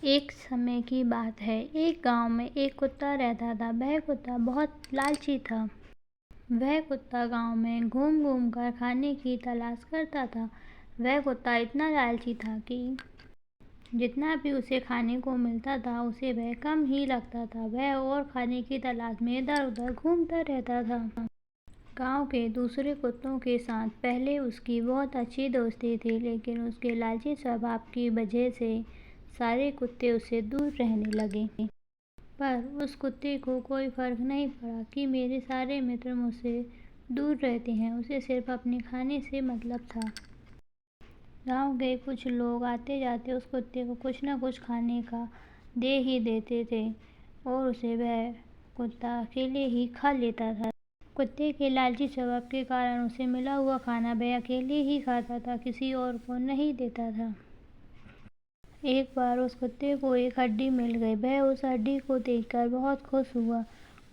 एक समय की बात है। एक गांव में एक कुत्ता रहता था। वह कुत्ता बहुत लालची था। वह कुत्ता गांव में घूम घूम कर खाने की तलाश करता था। वह कुत्ता इतना लालची था कि जितना भी उसे खाने को मिलता था उसे वह कम ही लगता था। वह और खाने की तलाश में इधर उधर घूमता रहता था। गांव के दूसरे कुत्तों के साथ पहले उसकी बहुत अच्छी दोस्ती थी, लेकिन उसके लालची स्वभाव की वजह से सारे कुत्ते उससे दूर रहने लगे। पर उस कुत्ते को कोई फर्क नहीं पड़ा कि मेरे सारे मित्र मुझसे दूर रहते हैं। उसे सिर्फ अपने खाने से मतलब था। गांव के कुछ लोग आते जाते उस कुत्ते को कुछ न कुछ खाने का दे ही देते थे और उसे वह कुत्ता अकेले ही खा लेता था। कुत्ते के लालची स्वभाव के कारण उसे मिला हुआ खाना वह अकेले ही खाता था, किसी और को नहीं देता था। एक बार उस कुत्ते को एक हड्डी मिल गई। वह उस हड्डी को देखकर बहुत खुश हुआ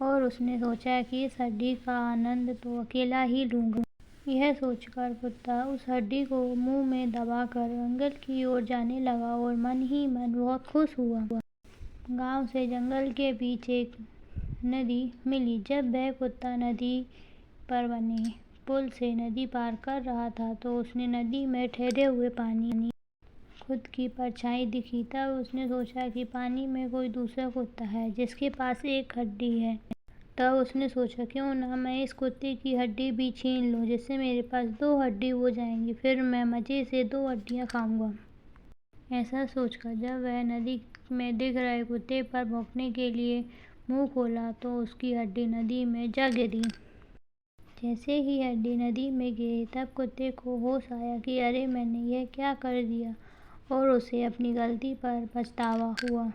और उसने सोचा कि इस हड्डी का आनंद तो अकेला ही लूंगा। यह सोचकर कुत्ता उस हड्डी को मुंह में दबाकर जंगल की ओर जाने लगा और मन ही मन बहुत खुश हुआ। गांव से जंगल के बीच एक नदी मिली। जब वह कुत्ता नदी पर बने पुल से नदी पार कर रहा था तो उसने नदी में ठहरे हुए पानी खुद की परछाई दिखी। तब उसने सोचा कि पानी में कोई दूसरा कुत्ता है जिसके पास एक हड्डी है। तब उसने सोचा क्यों ना मैं इस कुत्ते की हड्डी भी छीन लूं, जिससे मेरे पास 2 हड्डी हो जाएंगी। फिर मैं मज़े से 2 हड्डियां खाऊंगा। ऐसा सोचकर जब वह नदी में दिख रहे कुत्ते पर भौंकने के लिए मुंह खोला तो उसकी हड्डी नदी में जा गिरी। जैसे ही हड्डी नदी में गिरी तब कुत्ते को होश आया कि अरे मैंने यह क्या कर दिया, और उसे अपनी गलती पर पछतावा हुआ।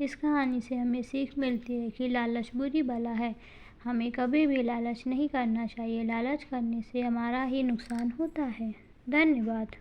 इस कहानी से हमें सीख मिलती है कि लालच बुरी बला है। हमें कभी भी लालच नहीं करना चाहिए। लालच करने से हमारा ही नुकसान होता है। धन्यवाद।